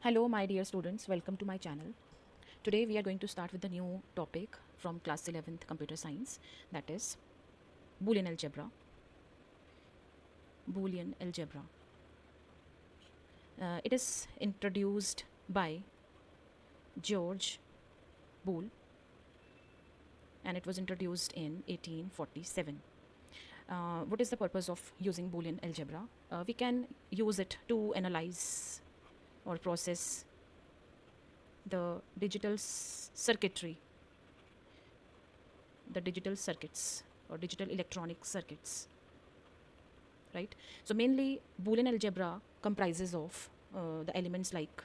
Hello, my dear students, welcome to my channel. Today we are going to start with the new topic from class 11th computer science, that is Boolean algebra. Boolean algebra. It is introduced by George Boole and it was introduced in 1847. What is the purpose of using Boolean algebra? We can use it to analyze or process the digital circuitry, the digital circuits or digital electronic circuits, right? So mainly Boolean algebra comprises of the elements like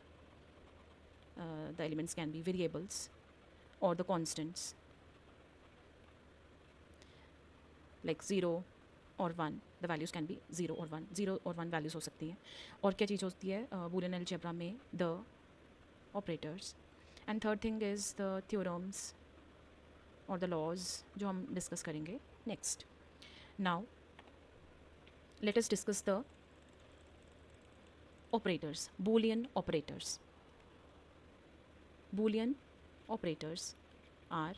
the elements can be variables or the constants like 0 और 1. The values can be 0 और 1. 0 और 1 values हो सकती हैं. और क्या चीज़ होती है Boolean algebra में? The operators. And third thing is the theorems और the laws जो हम discuss करेंगे next. Now let us discuss the operators, Boolean operators. Boolean operators are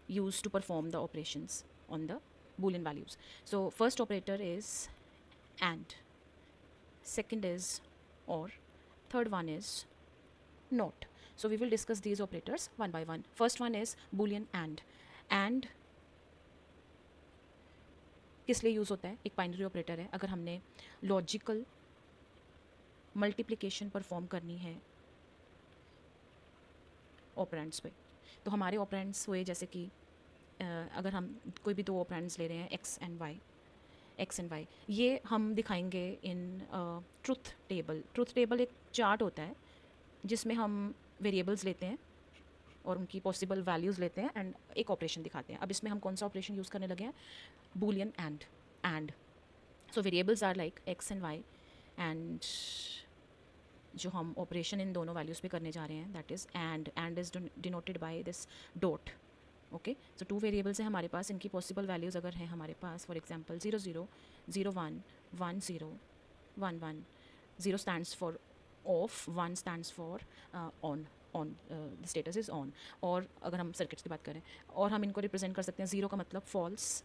used to perform the operations on the Boolean values. So first operator is AND, second is OR, third one is NOT. So we will discuss these operators one by one. First one is Boolean AND. AND किस लिए use होता है? एक binary operator है. अगर हमने logical multiplication perform करनी है ऑपरेंड्स पे, तो हमारे ऑपरेंड्स हुए जैसे कि अगर हम कोई भी दो ऑपरेंड्स ले रहे हैं एक्स एंड वाई, ये हम दिखाएंगे इन ट्रुथ टेबल. ट्रुथ टेबल एक चार्ट होता है जिसमें हम वेरिएबल्स लेते हैं और उनकी पॉसिबल वैल्यूज़ लेते हैं एंड एक ऑपरेशन दिखाते हैं. अब इसमें हम कौन सा ऑपरेशन यूज़ करने लगे हैं? Boolean and. So variables are like X and Y and जो हम ऑपरेशन इन दोनों वैल्यूज़ पे करने जा रहे हैं that is and is denoted by this dot. Okay, so two variables हैं हमारे पास. इनकी पॉसिबल वैल्यूज़ अगर हैं हमारे पास, for example 0 0 0 1 1 0 1 1. 0 stands for off, 1 stands for on. The status is on. और अगर हम सर्किट्स की बात करें और हम इनको रिप्रेजेंट कर सकते हैं, 0 का मतलब फॉल्स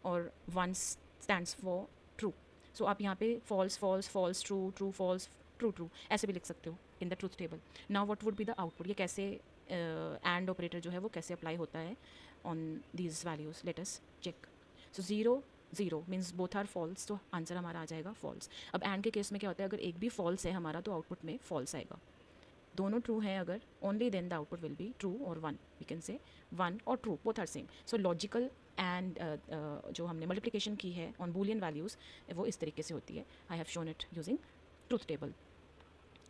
और 1 स्टैंड्स फॉर ट्रू. सो आप यहाँ पे false false false true true false true true ऐसे भी लिख सकते हो in the truth table. Now what would be the output? ये कैसे एंड ऑपरेटर जो है वो कैसे अप्लाई होता है on these values? Let us check. So 0 0 means both are false, तो आंसर हमारा आ जाएगा फॉल्स. अब एंड के केस में क्या होता है? अगर एक भी फॉल्स है हमारा तो आउटपुट में फॉल्स आएगा. दोनों ट्रू हैं अगर, only then the output will be true और 1. वी कैन से 1 और true both are same. So logical and जो हमने मल्टीप्लिकेशन की है ऑन बूलियन वैल्यूज़ वो इस तरीके से होती है. I have shown it using truth table.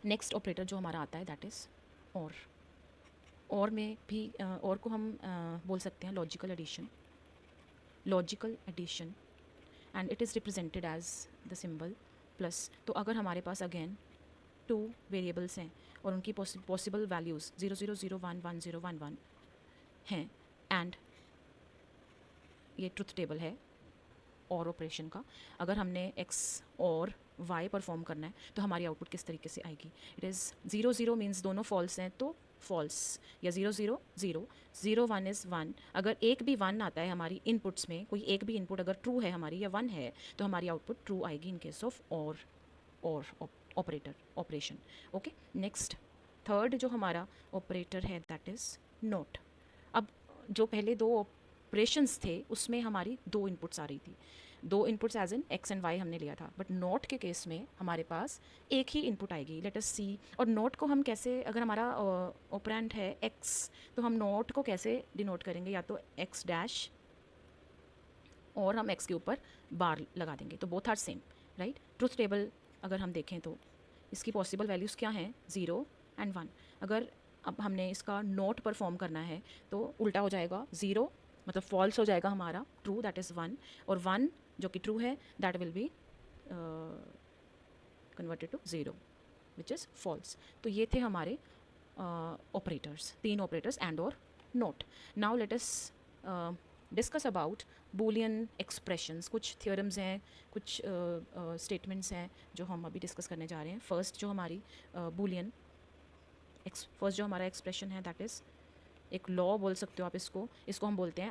Next operator जो हमारा आता है दैट इज़ और में भी और को हम बोल सकते हैं logical addition. Logical addition and it is represented as the symbol plus. तो अगर हमारे पास अगेन टू वेरिएबल्स हैं और उनकी पॉसिबल वैल्यूज़ 0 0 0 1 1 0 1 1 हैं एंड ये ट्रुथ टेबल है और ऑपरेशन का. अगर हमने एक्स और वाई परफॉर्म करना है तो हमारी आउटपुट किस तरीके से आएगी? इट इज़ 0 0 मीन्स दोनों फॉल्स हैं तो फॉल्स, या 0 0 0 0 1 इज़ 1. अगर एक भी 1 आता है हमारी इनपुट्स में, कोई एक भी इनपुट अगर ट्रू है हमारी या 1 है तो हमारी आउटपुट ट्रू आएगी इन केस ऑफ और operator operation. Okay, next third जो हमारा ऑपरेटर है दैट इज़ नोट. अब जो पहले दो ऑपरेशंस थे उसमें हमारी दो इनपुट्स आ रही थी, दो inputs as in X and Y हमने लिया था. बट नोट के केस में हमारे पास एक ही इनपुट आएगी. लेट अस सी. और नोट को हम कैसे, अगर हमारा ऑपरेंड है एक्स तो हम नोट को कैसे डिनोट करेंगे? या तो एक्स डैश और हम एक्स के ऊपर बार लगा देंगे, तो both are same, right? Truth table अगर हम देखें तो इसकी पॉसिबल वैल्यूज़ क्या हैं? 0 एंड 1. अगर अब हमने इसका नोट परफॉर्म करना है तो उल्टा हो जाएगा. 0 मतलब फॉल्स हो जाएगा हमारा, ट्रू दैट इज़ 1, और 1 जो कि ट्रू है that will be converted to 0 which is false. तो ये थे हमारे ऑपरेटर्स, तीन operators and or not. Now let us discuss about Boolean expressions. कुछ थियोरम्स हैं, कुछ स्टेटमेंट्स हैं जो हम अभी डिस्कस करने जा रहे हैं। फर्स्ट जो हमारी बूलियन फर्स्ट जो हमारा एक्सप्रेशन है दैट इज़ एक लॉ बोल सकते हो आप इसको हम बोलते हैं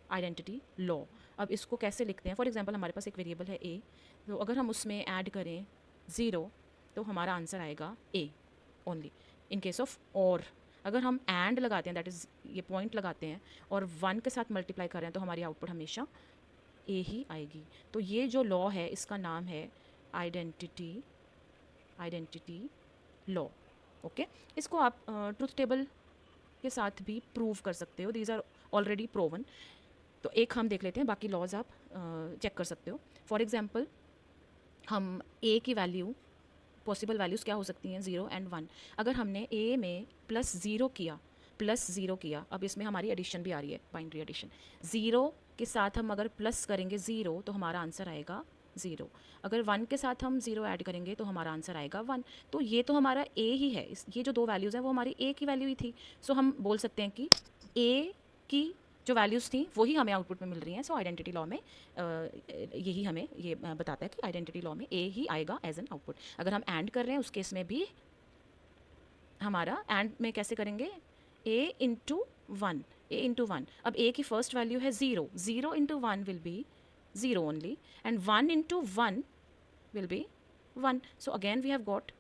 आइडेंटिटी लॉ। अब इसको कैसे लिखते हैं? फॉर एग्जांपल हमारे पास एक वेरिएबल है ए, तो अगर हम उसमें ऐड करें 0 तो हमारा आंसर आएगा A only. In case of और अगर हम एंड लगाते हैं, दैट इज़ ये पॉइंट लगाते हैं और 1 के साथ मल्टीप्लाई कर रहे हैं, तो हमारी आउटपुट हमेशा ए ही आएगी। तो ये जो लॉ है इसका नाम है आइडेंटिटी लॉ। ओके, इसको आप ट्रुथ टेबल के साथ भी प्रूव कर सकते हो। These are already proven. तो एक हम देख लेते हैं, बाकी लॉज आप चेक कर सकते हो। फॉर एग्जांपल हम ए की वैल्यू, पॉसिबल वैल्यूज़ क्या हो सकती हैं? 0 एंड 1। अगर हमने ए में +0 किया, अब इसमें हमारी एडिशन भी आ रही है, बाइनरी एडिशन। 0 के साथ हम अगर प्लस करेंगे 0 तो हमारा आंसर आएगा 0। अगर 1 के साथ हम 0 ऐड करेंगे तो हमारा आंसर आएगा 1। तो ये तो हमारा ए ही है। ये जो दो वैल्यूज़ हैं वो हमारी ए की वैल्यू ही थी। सो हम बोल सकते हैं कि ए की जो वैल्यूज़ थी वही हमें आउटपुट में मिल रही हैं। सो आइडेंटिटी लॉ में यही हमें ये बताता है कि आइडेंटिटी लॉ में ए ही आएगा एज एन आउटपुट। अगर हम एंड कर रहे हैं उस केस में भी हमारा एंड में कैसे करेंगे? ए इंटू वन। अब ए की फर्स्ट वैल्यू है 0 into 1 will be 0 only, and 1 into 1 will be 1. So again we have got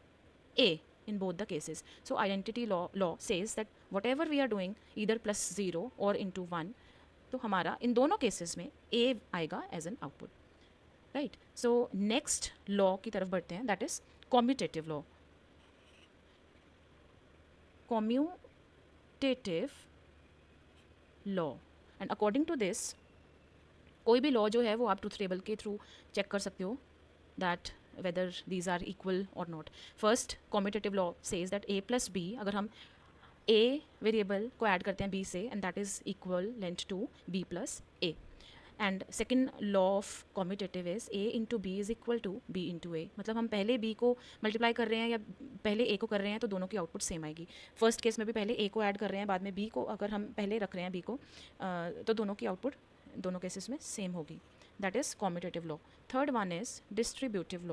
A in both the cases. So identity law says that whatever we are doing either +0 or into 1, तो हमारा इन दोनों cases में A आएगा as an output, right. So next law की तरफ बढ़ते हैं, that is commutative law. And according to this कोई भी लॉ जो है वो आप ट्रूथ टेबल के थ्रू चेक कर सकते हो that whether these are equal और नॉट। First commutative law says that a plus b, अगर हम a वेरिएबल को ऐड करते हैं b से, and that is equivalent to b plus a। And second law of commutative is a into B is equal to b into a। मतलब हम पहले b को मल्टीप्लाई कर रहे हैं या पहले a को कर रहे हैं तो दोनों की आउटपुट सेम आएगी। फर्स्ट केस में भी पहले a को ऐड कर रहे हैं, बाद में b को, अगर हम पहले रख रहे हैं b को, तो दोनों की आउटपुट दोनों केसेस में सेम होगी। That is commutative law. Third one is distributive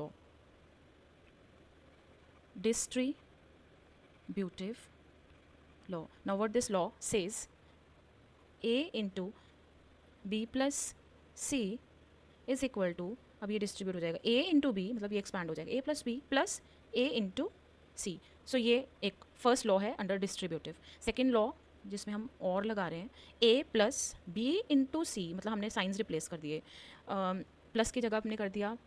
law. Now what this law says, a into B plus C is equal to, अब ये डिस्ट्रीब्यूट हो जाएगा a इंटू बी, मतलब ये एक्सपैंड हो जाएगा a plus b plus a into c. So ये एक फर्स्ट लॉ है अंडर डिस्ट्रीब्यूटिव। सेकेंड लॉ जिसमें हम और लगा रहे हैं, a plus b into c, मतलब हमने साइंस रिप्लेस कर दिए, प्लस की जगह हमने कर दिया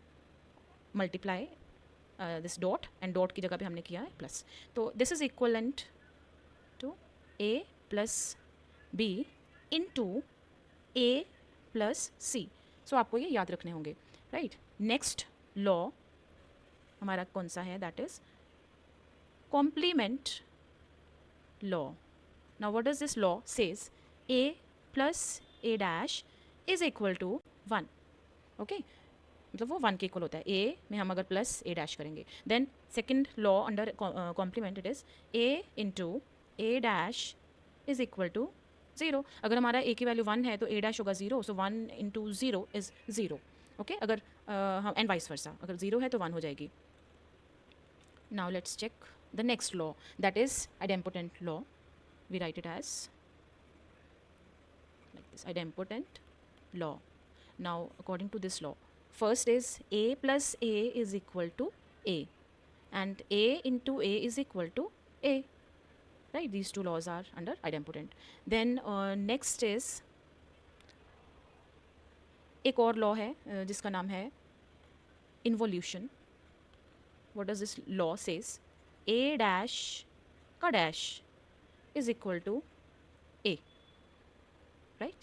multiply this dot, and dot की जगह पे हमने किया है प्लस। तो this is equivalent to a plus b into a plus c. So आपको ये याद रखने होंगे, राइट। नेक्स्ट लॉ हमारा कौन सा है? That is complement law. Now what does this law says? a plus a dash is equal to 1. Okay, मतलब वो 1 के इक्वल होता है। a में हम अगर प्लस a डैश करेंगे, then second law under complement it is a into a dash is equal to 0। अगर हमारा a की वैल्यू 1 है तो a डैश होगा 0, सो 1 इंटू 0 इज 0। ओके, अगर हम एंड वाइस वर्सा, अगर 0 है तो 1 हो जाएगी। Now let's check the next law, that is idempotent law. We write it as like this, idempotent law. Now according to this law, first is a plus a is equal to a, and a into a is equal to a, right? These two laws are under idempotent. Then next is एक और law है जिसका नाम है involution. What does this law says? a dash का dash is equal to a, right?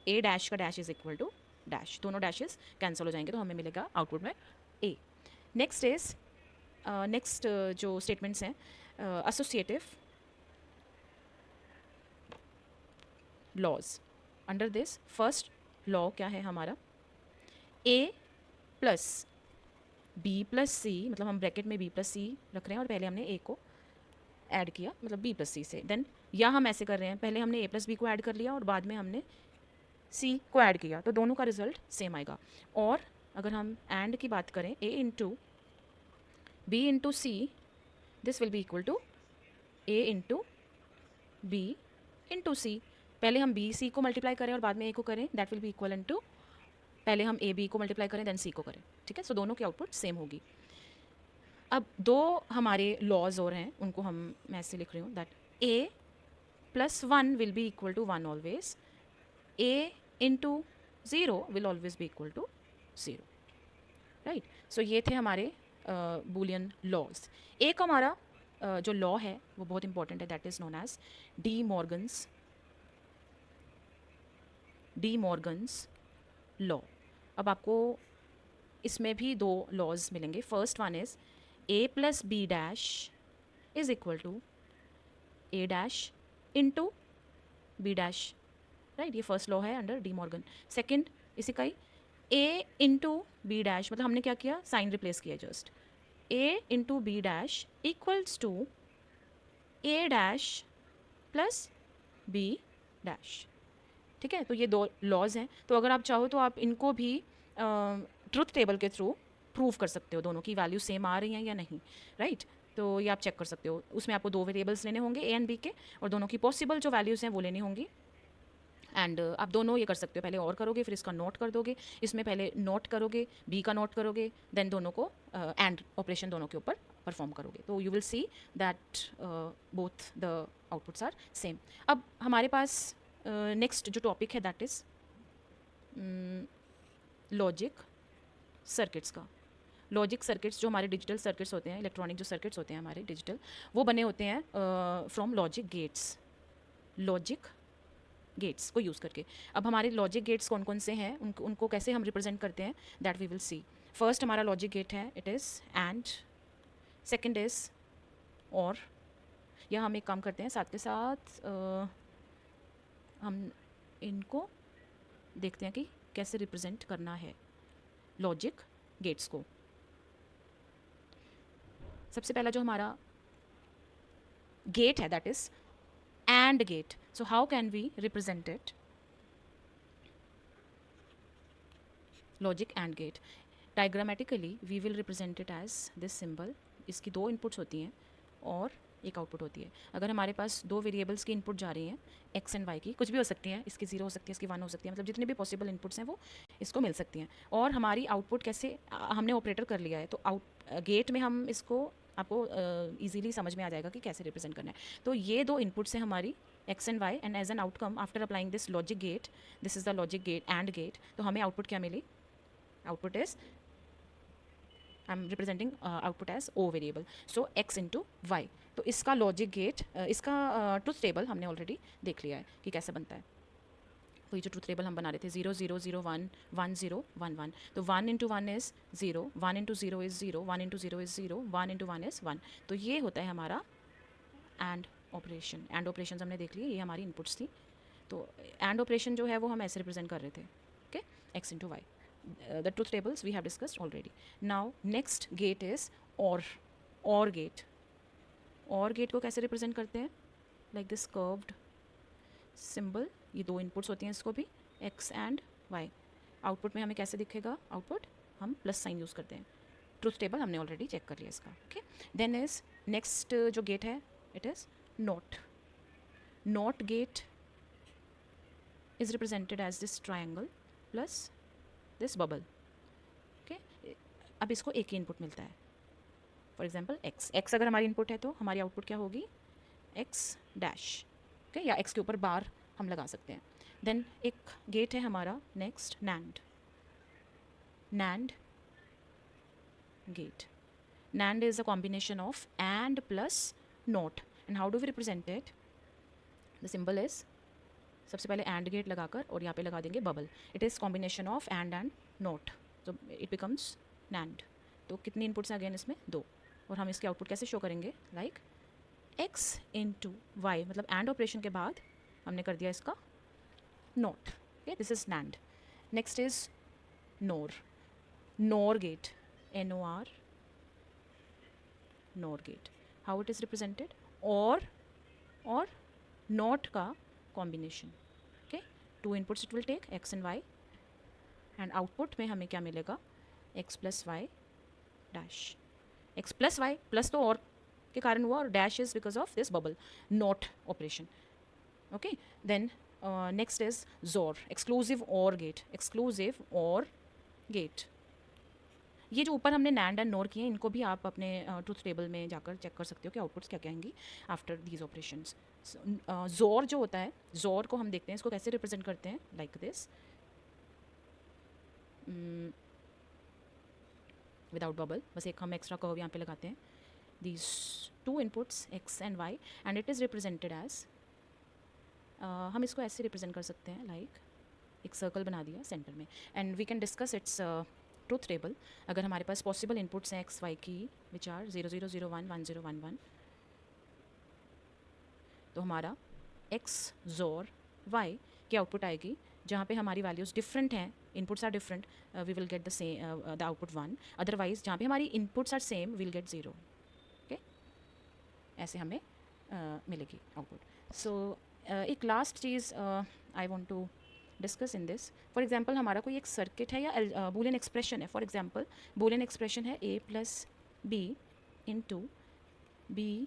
a dash का dash is equal to dash, दोनों dashes cancel हो जाएंगे तो हमें मिलेगा आउटपुट में a। नेक्स्ट इज नेक्स्ट जो स्टेटमेंट्स हैं associative laws. Under this first law क्या है हमारा? a plus b plus c, मतलब हम ब्रैकेट में b प्लस सी रख रहे हैं और पहले हमने a को ऐड किया, मतलब b प्लस सी से, देन या हम ऐसे कर रहे हैं, पहले हमने a प्लस बी को ऐड कर लिया और बाद में हमने c को ऐड किया, तो दोनों का रिजल्ट सेम आएगा। और अगर हम एंड की बात करें, a into b into c, this will be equal to a into b into c. पहले हम बी सी को मल्टीप्लाई करें और बाद में a को करें, that will be equal to पहले हम a b को मल्टीप्लाई करें देन c को करें, ठीक है। सो दोनों की आउटपुट सेम होगी। अब दो हमारे लॉज और हैं, उनको मैं ऐसे लिख रही हूँ that a plus one will be equal to one always, a into zero will always be equal to zero, right. So ये थे हमारे बूलियन लॉज। एक हमारा जो लॉ है वो बहुत इंपॉर्टेंट है, that is known as De Morgan's law. अब आपको इसमें भी दो लॉज मिलेंगे। First one is a plus B dash is equal to a dash into B dash, right. ये फर्स्ट लॉ है अंडर डी मॉर्गन। सेकेंड इसी का ही a इंटू बी डैश, मतलब हमने क्या किया, साइन रिप्लेस किया just, a into B dash equals to a dash plus B dash, ठीक है। तो ये दो लॉज हैं। तो अगर आप चाहो तो आप इनको भी ट्रुथ टेबल के थ्रू प्रूव कर सकते हो, दोनों की वैल्यू सेम आ रही हैं या नहीं, राइट। तो ये आप चेक कर सकते हो। उसमें आपको दो वेरिएबल्स लेने होंगे a एंड b के, और दोनों की पॉसिबल जो वैल्यूज़ हैं वो लेनी होंगी। एंड आप दोनों ये कर सकते हो, पहले और करोगे फिर इसका नोट कर दोगे, इसमें पहले नोट करोगे, b का नोट करोगे, देन दोनों को एंड ऑपरेशन दोनों के ऊपर परफॉर्म करोगे, तो you will see that both the outputs are same. अब हमारे पास नेक्स्ट जो टॉपिक है दैट इज़ लॉजिक सर्किट्स का। लॉजिक सर्किट्स जो हमारे डिजिटल सर्किट्स होते हैं, इलेक्ट्रॉनिक जो सर्किट्स होते हैं हमारे डिजिटल, वो बने होते हैं from logic gates, logic gates को यूज़ करके। अब हमारे लॉजिक गेट्स कौन कौन से हैं, उनको कैसे हम रिप्रेजेंट करते हैं, that we will see. First हमारा लॉजिक गेट है, it is and, second is or, या हम एक काम करते हैं साथ के साथ हम इनको देखते हैं कि कैसे रिप्रेजेंट करना है लॉजिक गेट्स को। सबसे पहला जो हमारा गेट है that is and gate. So how can we represent it, logic and gate. Diagrammatically we will represent it as this symbol. इसकी दो इनपुट्स होती हैं और एक आउटपुट होती है। अगर हमारे पास दो वेरिएबल्स की इनपुट जा रही हैं एक्स एंड वाई की, कुछ भी हो सकती हैं, इसकी 0 हो सकती है, इसकी 1 हो सकती है, मतलब जितने भी पॉसिबल इनपुट्स हैं वो इसको मिल सकती हैं। और हमारी आउटपुट कैसे हमने ऑपरेटर कर लिया है, तो गेट में हम इसको आपको इजीली समझ में आ जाएगा कि कैसे रिप्रेजेंट करना है। तो ये दो इनपुट्स हैं हमारी x and Y, and as an outcome after applying this logic gate, this is the logic gate and gate, तो हमें आउटपुट क्या मिली, output is I am representing output as o variable, so x into y. तो इसका logic gate, इसका truth table हमने already देख लिया है कि कैसे बनता है। तो ये जो ट्रुथ टेबल हम बना रहे थे 0 0 0 1 1 0 1 1, तो 1 into 1 is 0, 1 into 0 is 0, 1 into 0 is 0, 1 into 1 is 1। तो ये होता है हमारा एंड ऑपरेशन। एंड ऑपरेशन हमने देख लिए, ये हमारी इनपुट्स थी। तो एंड ऑपरेशन जो है वो हम ऐसे रिप्रेजेंट कर रहे थे, okay, X into Y. The truth tables we have discussed already. Now next gate is or gate. or gate को कैसे रिप्रेजेंट करते हैं, लाइक दिस कर्व्ड सिंबल। ये दो इनपुट्स होती हैं इसको भी, x एंड y। आउटपुट में हमें कैसे दिखेगा, आउटपुट हम प्लस साइन यूज़ करते हैं। ट्रुथ टेबल हमने ऑलरेडी चेक कर लिया इसका, ओके। देन इज नेक्स्ट जो गेट है it is not gate is represented as this triangle plus this bubble, okay. अब इसको एक ही इनपुट मिलता है, फॉर एग्जाम्पल एक्स अगर हमारी इनपुट है तो हमारी आउटपुट क्या होगी, एक्स डैश, ओके, या एक्स के ऊपर बार हम लगा सकते हैं। देन एक गेट है हमारा next NAND gate. NAND is a combination of and plus not, and how do we represent it, the symbol is, सबसे पहले एंड गेट लगाकर और यहाँ पे लगा देंगे bubble. It is combination of and not, तो इट बिकम्स नैंड। तो कितनी इनपुट्स हैं अगेन इसमें, दो, और हम इसके आउटपुट कैसे शो करेंगे, लाइक एक्स इंटू वाई, मतलब एंड ऑपरेशन के बाद हमने कर दिया इसका not, okay, this is NAND. Next is NOR gate, NOR, NOR gate. How it is represented, or not का combination. Okay, 2 inputs it will take x and y, and output में हमें क्या मिलेगा, x plus Y dash. x plus Y plus तो or के कारण हुआ, और dash is because of this bubble not operation. Okay, then next is XOR, exclusive or gate. Exclusive or gate, ये जो ऊपर हमने नैंड एंड नोर किए हैं, इनको भी आप अपने ट्रूथ टेबल में जाकर चेक कर सकते हो कि आउटपुट्स क्या क्या आएंगी आफ्टर दीज ऑपरेशंस. जोर जो होता है, जोर को हम देखते हैं इसको कैसे रिप्रेजेंट करते हैं, लाइक दिस, विदाउट बबल. बस एक हम एक्स्ट्रा कर्व यहाँ पे लगाते हैं. These 2 inputs x and y, and it is represented as, हम इसको ऐसे रिप्रेजेंट कर सकते हैं, लाइक एक सर्कल बना दिया सेंटर में, and we can discuss its truth table. अगर हमारे पास पॉसिबल इनपुट्स हैं x y की विच आर 0 0 0 1 1 0 1 1, तो हमारा x जोर y की आउटपुट आएगी जहाँ पे हमारी वैल्यूज़ डिफरेंट हैं, inputs are different, we will get the same the output 1. Otherwise जहाँ पे हमारी inputs are same will get 0. Okay, ऐसे हमें मिलेगी आउटपुट. सो एक लास्ट चीज़ I want to discuss in this. For example हमारा कोई एक सर्किट है या बूलियन एक्सप्रेशन है. फॉर एग्जाम्पल बूलियन एक्सप्रेशन है a plus b into B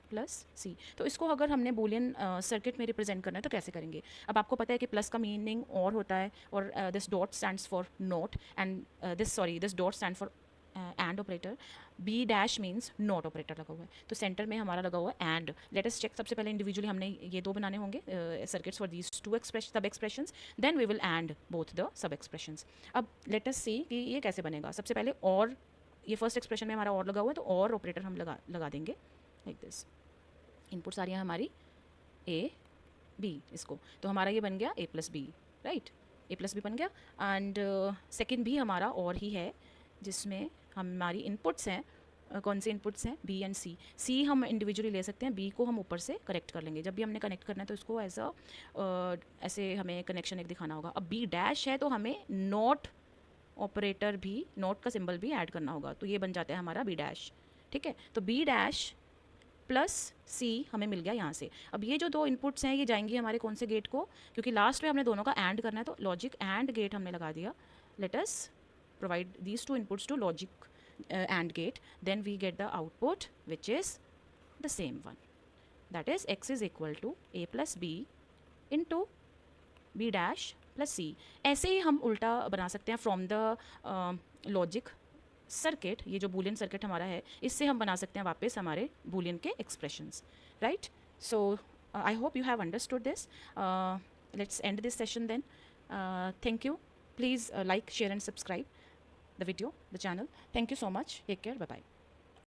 plus c. तो इसको अगर हमने बूलियन सर्किट में रिप्रेजेंट करना है तो कैसे करेंगे. अब आपको पता है कि प्लस का मीनिंग और होता है, और this dot stands for not, and this dot stand for and operator. B dash means not operator लगा हुआ है, तो सेंटर में हमारा लगा हुआ है एंड. Late us check. सबसे पहले इंडिविजुअली हमने ये 2 बनाने होंगे circuits for these 2 sub expressions, then we will and both the sub expressions. अब लेट अस सी कि ये कैसे बनेगा. सबसे पहले और, ये फर्स्ट एक्सप्रेशन में हमारा और लगा हुआ है, तो और ऑपरेटर हम लगा देंगे लाइक दिस. इनपुट्स आ रही है हमारी ए बी, इसको तो हमारा ये बन गया a plus B, right. a plus B बन गया. एंड सेकेंड भी हमारा और ही है, जिसमें हमारी इनपुट्स हैं, कौन से इनपुट्स हैं, b एंड c. c हम इंडिविजुअली ले सकते हैं, b को हम ऊपर से कनेक्ट कर लेंगे. जब भी हमने कनेक्ट करना है तो इसको एज अ ऐसे हमें कनेक्शन एक दिखाना होगा. अब b डैश है तो हमें नॉट ऑपरेटर भी, नॉट का सिंबल भी ऐड करना होगा, तो ये बन जाता है हमारा b डैश. ठीक है, तो b डैश प्लस सी हमें मिल गया यहाँ से. अब ये जो 2 इनपुट्स हैं ये जाएंगी हमारे कौन से गेट को, क्योंकि लास्ट में हमने दोनों का एंड करना है, तो लॉजिक एंड गेट हमने लगा दिया. Let us provide these 2 inputs to logic and gate, then we get the output which is the same one, that is x is equal to a plus b into B dash plus c. ऐसे ही हम उल्टा बना सकते हैं from the logic circuit. ये जो Boolean circuit हमारा है, इससे हम बना सकते हैं वापस हमारे बूलियन के expressions, right. So I hope you have understood this. Let's end this session then. Thank you. Please like, share and subscribe the video, the channel. Thank you so much. Take care. Bye bye.